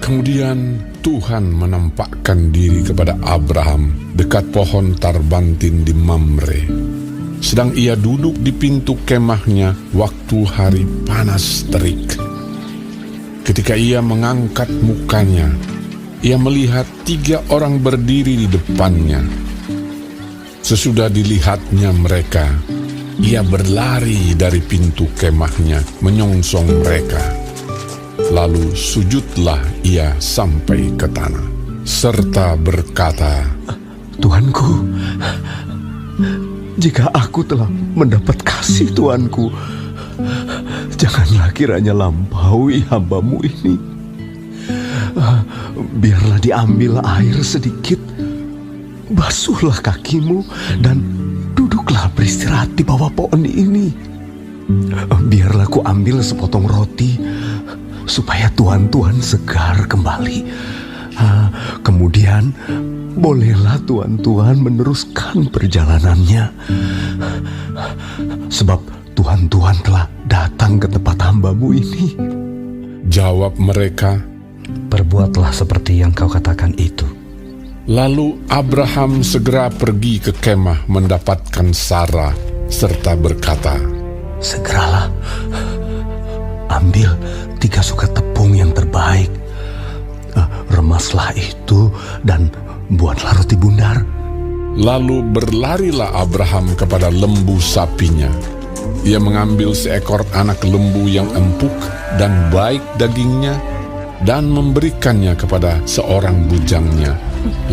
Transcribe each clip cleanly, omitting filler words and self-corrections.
Kemudian Tuhan menampakkan diri kepada Abraham dekat pohon tarbantin di Mamre. Sedang ia duduk di pintu kemahnya waktu hari panas terik. Ketika ia mengangkat mukanya, ia melihat 3 orang berdiri di depannya. Sesudah dilihatnya mereka, ia berlari dari pintu kemahnya menyongsong mereka. Lalu sujudlah ia sampai ke tanah, serta berkata, Tuanku, jika aku telah mendapat kasih Tuanku, janganlah kiranya lampaui hamba-Mu ini. Biarlah diambil air sedikit, basuhlah kakimu, dan duduklah beristirahat di bawah pohon ini. Biarlah ku ambil sepotong roti, supaya Tuhan segar kembali. Kemudian bolehlah Tuhan meneruskan perjalanannya, sebab Tuhan telah datang ke tempat hamba-Mu ini. Jawab mereka, perbuatlah seperti yang kau katakan itu. Lalu Abraham segera pergi ke kemah mendapatkan Sarah, serta berkata, segeralah ambil 3 sukat tepung yang terbaik, remaslah itu dan buatlah roti bundar. Lalu berlarilah Abraham kepada lembu sapinya. Ia mengambil seekor anak lembu yang empuk dan baik dagingnya, dan memberikannya kepada seorang bujangnya.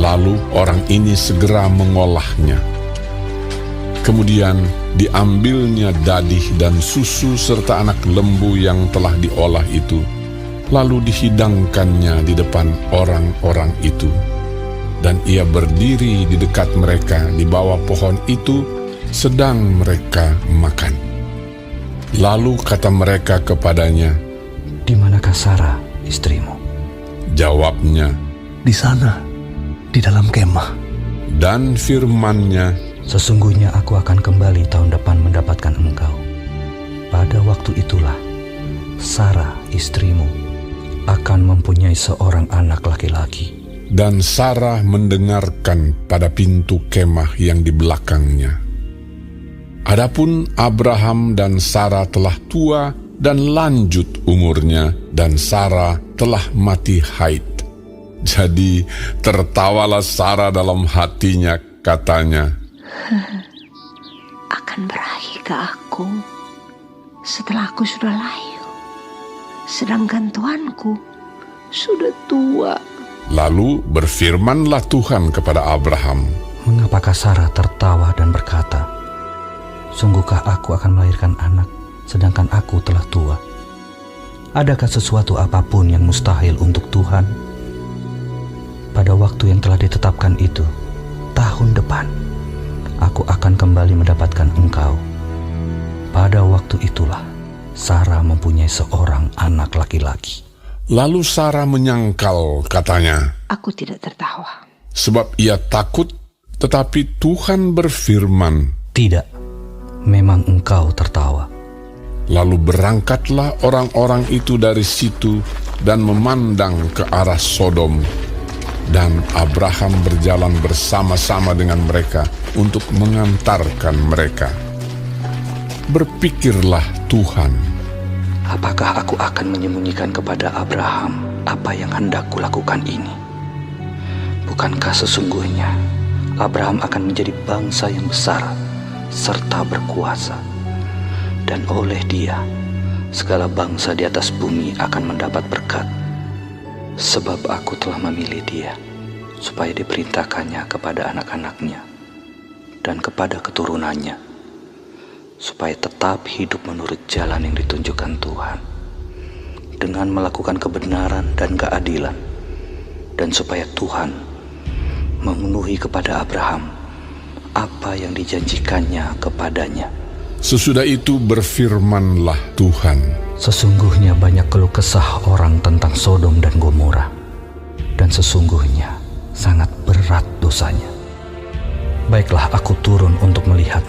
Lalu orang ini segera mengolahnya. Kemudian diambilnya dadih dan susu serta anak lembu yang telah diolah itu, lalu dihidangkannya di depan orang-orang itu. Dan ia berdiri di dekat mereka di bawah pohon itu, sedang mereka makan. Lalu kata mereka kepadanya, Di manakah Sarah, istrimu? Jawabnya, di sana, di dalam kemah. Dan firman-Nya, Sesungguhnya aku akan kembali tahun depan mendapatkan engkau. Pada waktu itulah Sarah, istrimu, akan mempunyai seorang anak laki-laki. Dan Sarah mendengarkan pada pintu kemah yang di belakangnya. Adapun Abraham dan Sarah telah tua dan lanjut umurnya, dan Sarah telah mati haid. Jadi tertawalah Sarah dalam hatinya, katanya, akan berakhir ke aku setelah aku sudah layu, sedangkan tuanku sudah tua. Lalu berfirmanlah Tuhan kepada Abraham, Mengapakah Sarah tertawa dan berkata, Sungguhkah aku akan melahirkan anak, sedangkan aku telah tua? Adakah sesuatu apapun yang mustahil untuk Tuhan? Pada waktu yang telah ditetapkan itu, tahun depan, aku akan kembali mendapatkan engkau. Pada waktu itulah, Sarah mempunyai seorang anak laki-laki. Lalu Sarah menyangkal, katanya, Aku tidak tertawa. sebab ia takut, tetapi Tuhan berfirman, Tidak, memang engkau tertawa. Lalu berangkatlah orang-orang itu dari situ dan memandang ke arah Sodom. Dan Abraham berjalan bersama-sama dengan mereka untuk mengantarkan mereka. Berpikirlah Tuhan, Apakah aku akan menyembunyikan kepada Abraham apa yang hendak kulakukan ini? Bukankah sesungguhnya Abraham akan menjadi bangsa yang besar serta berkuasa, dan oleh dia segala bangsa di atas bumi akan mendapat berkat? Sebab aku telah memilih dia supaya diperintahkannya kepada anak-anaknya dan kepada keturunannya, supaya tetap hidup menurut jalan yang ditunjukkan Tuhan, dengan melakukan kebenaran dan keadilan, dan supaya Tuhan memenuhi kepada Abraham apa yang dijanjikannya kepadanya. sesudah itu berfirmanlah Tuhan, Sesungguhnya banyak keluh kesah orang tentang Sodom dan Gomora, dan sesungguhnya sangat berat dosanya. Baiklah, aku turun untuk melihat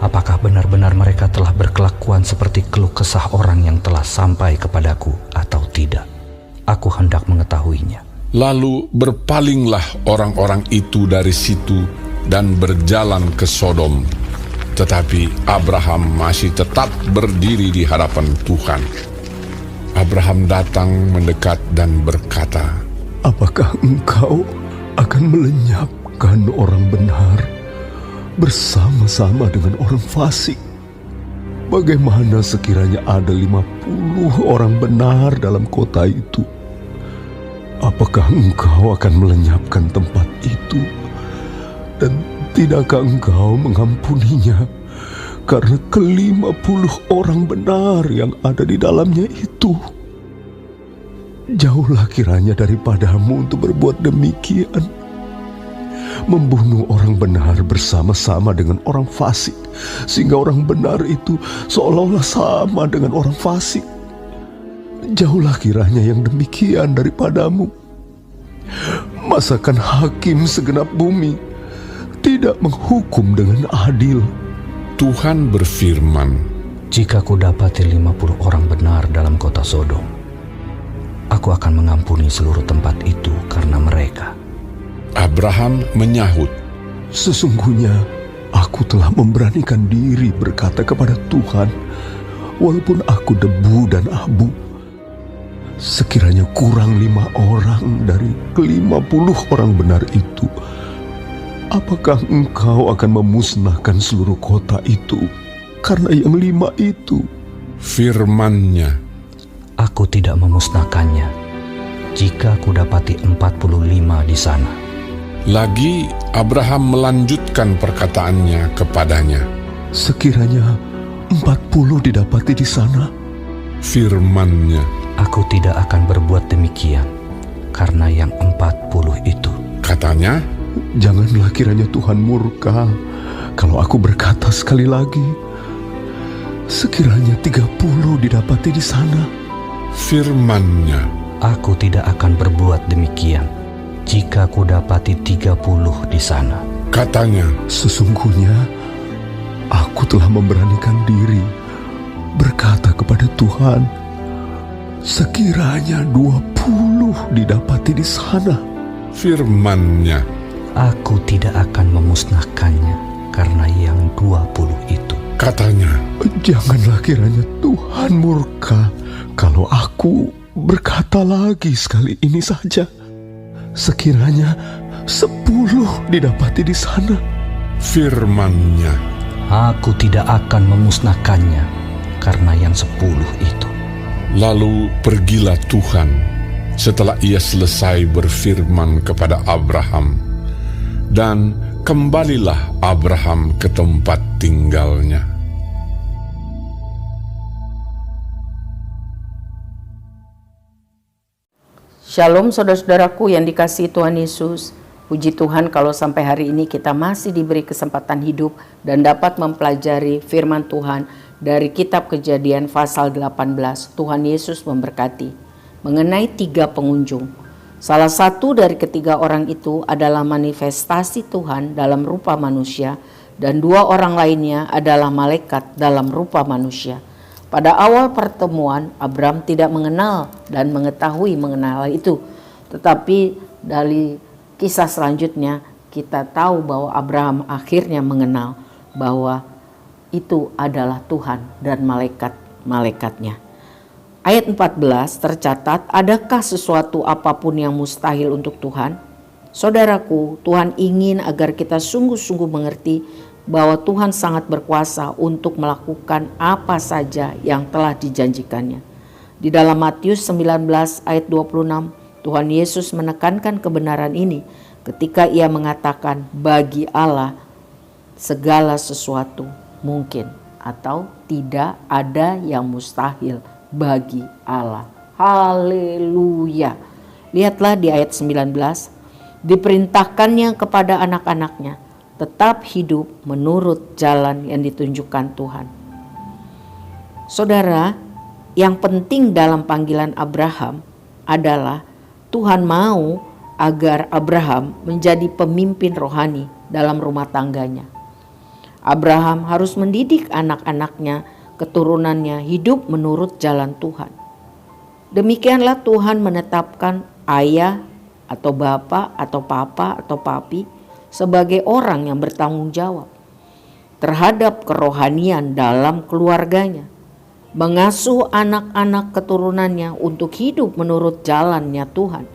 apakah benar-benar mereka telah berkelakuan seperti keluh kesah orang yang telah sampai kepadaku atau tidak. Aku hendak mengetahuinya. Lalu berpalinglah orang-orang itu dari situ dan berjalan ke Sodom. Tetapi Abraham masih tetap berdiri di hadapan Tuhan. Abraham datang mendekat dan berkata, Apakah engkau akan melenyapkan orang benar bersama-sama dengan orang fasik? Bagaimana sekiranya ada 50 orang benar dalam kota itu? Apakah engkau akan melenyapkan tempat itu? Dan tidakkah engkau mengampuninya karena ke-50 orang benar yang ada di dalamnya itu? Jauhlah kiranya daripadamu untuk berbuat demikian, membunuh orang benar bersama-sama dengan orang fasik, sehingga orang benar itu seolah-olah sama dengan orang fasik. Jauhlah kiranya yang demikian daripadamu. Masakan hakim segenap bumi tidak menghukum dengan adil? Tuhan berfirman, Jika kudapati 50 orang benar dalam kota Sodom, aku akan mengampuni seluruh tempat itu karena mereka. Abraham menyahut, Sesungguhnya aku telah memberanikan diri berkata kepada Tuhan, walaupun aku debu dan abu, sekiranya kurang 5 orang dari ke-50 orang benar itu, apakah engkau akan memusnahkan seluruh kota itu karena yang 5 itu? firman-Nya, Aku tidak memusnahkannya jika kudapati 45 di sana. Lagi Abraham melanjutkan perkataannya kepadanya, Sekiranya 40 didapati di sana, firman-Nya, Aku tidak akan berbuat demikian karena yang 40 itu. katanya, janganlah kiranya Tuhan murka kalau aku berkata sekali lagi, sekiranya 30 didapati di sana. firman-Nya, Aku tidak akan berbuat demikian jika kudapati 30 di sana. katanya, Sesungguhnya aku telah memberanikan diri berkata kepada Tuhan, sekiranya 20 didapati di sana. firman-Nya, Aku tidak akan memusnahkannya karena yang 20 itu. katanya, Janganlah kiranya Tuhan murka kalau aku berkata lagi sekali ini saja, sekiranya 10 didapati di sana. firman-Nya, Aku tidak akan memusnahkannya karena yang 10 itu. Lalu pergilah Tuhan setelah ia selesai berfirman kepada Abraham, dan kembalilah Abraham ke tempat tinggalnya. Shalom saudara-saudaraku yang dikasihi Tuhan Yesus. Puji Tuhan kalau sampai hari ini kita masih diberi kesempatan hidup dan dapat mempelajari firman Tuhan dari kitab Kejadian pasal 18. Tuhan Yesus memberkati. Mengenai 3 pengunjung. Salah satu dari ketiga orang itu adalah manifestasi Tuhan dalam rupa manusia, dan 2 orang lainnya adalah malaikat dalam rupa manusia. Pada awal pertemuan, Abram tidak mengenal dan mengetahui mengenal itu. Tetapi dari kisah selanjutnya, kita tahu bahwa Abraham akhirnya mengenal bahwa itu adalah Tuhan dan malaikat-malaikatnya. Ayat 14 tercatat, adakah sesuatu apapun yang mustahil untuk Tuhan? Saudaraku, Tuhan ingin agar kita sungguh-sungguh mengerti bahwa Tuhan sangat berkuasa untuk melakukan apa saja yang telah dijanjikannya. Di dalam Matius 19 ayat 26, Tuhan Yesus menekankan kebenaran ini ketika ia mengatakan bagi Allah segala sesuatu mungkin, atau tidak ada yang mustahil bagi Allah. Haleluya. Lihatlah di ayat 19, diperintahkannya kepada anak-anaknya tetap hidup menurut jalan yang ditunjukkan Tuhan. Saudara, yang penting dalam panggilan Abraham adalah Tuhan mau agar Abraham menjadi pemimpin rohani dalam rumah tangganya. Abraham harus mendidik anak-anaknya, keturunannya hidup menurut jalan Tuhan. Demikianlah Tuhan menetapkan ayah atau bapak atau papa atau papi sebagai orang yang bertanggung jawab terhadap kerohanian dalam keluarganya, mengasuh anak-anak keturunannya untuk hidup menurut jalannya Tuhan,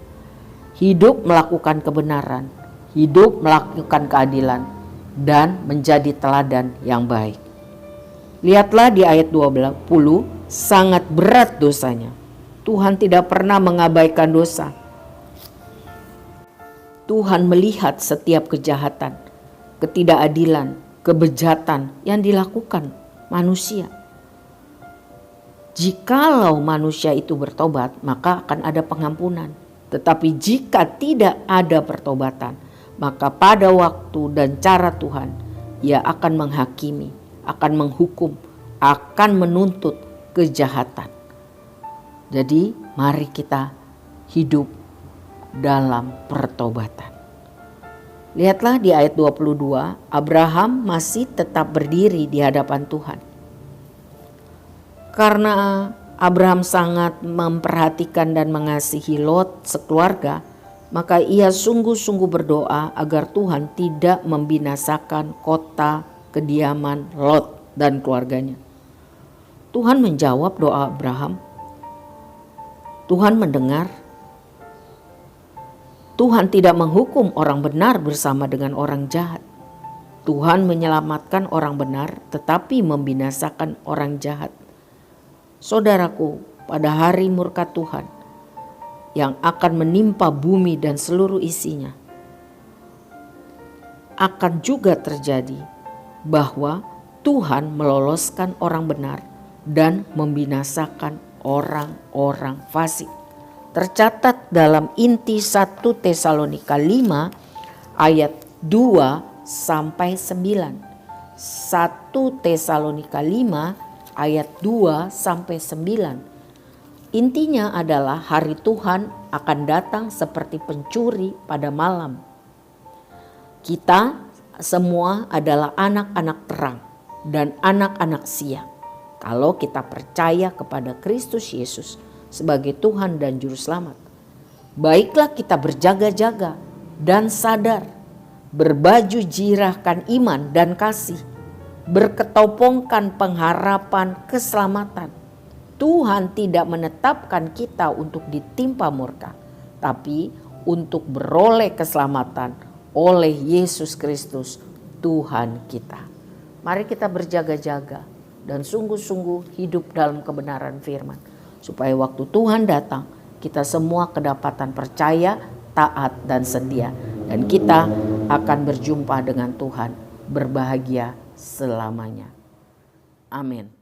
hidup melakukan kebenaran, hidup melakukan keadilan, dan menjadi teladan yang baik. Lihatlah di ayat 20, sangat berat dosanya. Tuhan tidak pernah mengabaikan dosa. Tuhan melihat setiap kejahatan, ketidakadilan, kebejatan yang dilakukan manusia. Jikalau manusia itu bertobat, maka akan ada pengampunan. Tetapi jika tidak ada pertobatan, maka pada waktu dan cara Tuhan, Ia akan menghakimi, akan menghukum, akan menuntut kejahatan. Jadi mari kita hidup dalam pertobatan. Lihatlah di ayat 22, Abraham masih tetap berdiri di hadapan Tuhan. Karena Abraham sangat memperhatikan dan mengasihi Lot sekeluarga, maka ia sungguh-sungguh berdoa agar Tuhan tidak membinasakan kota kediaman Lot dan keluarganya. Tuhan menjawab doa Abraham. Tuhan mendengar. Tuhan tidak menghukum orang benar bersama dengan orang jahat. Tuhan menyelamatkan orang benar tetapi membinasakan orang jahat. Saudaraku, pada hari murka Tuhan yang akan menimpa bumi dan seluruh isinya, akan juga terjadi bahwa Tuhan meloloskan orang benar dan membinasakan orang-orang fasik. Tercatat dalam inti 1 Tesalonika 5 ayat 2 sampai 9. 1 Tesalonika 5 ayat 2 sampai 9. Intinya adalah hari Tuhan akan datang seperti pencuri pada malam. Kita semua adalah anak-anak terang dan anak-anak siang. Kalau kita percaya kepada Kristus Yesus sebagai Tuhan dan Juru Selamat, baiklah kita berjaga-jaga dan sadar, berbaju jirahkan iman dan kasih, berketopongkan pengharapan keselamatan. Tuhan tidak menetapkan kita untuk ditimpa murka, tapi untuk beroleh keselamatan oleh Yesus Kristus Tuhan kita. Mari kita berjaga-jaga dan sungguh-sungguh hidup dalam kebenaran firman, supaya waktu Tuhan datang, kita semua kedapatan percaya, taat, dan setia. Dan kita akan berjumpa dengan Tuhan, berbahagia selamanya. Amin.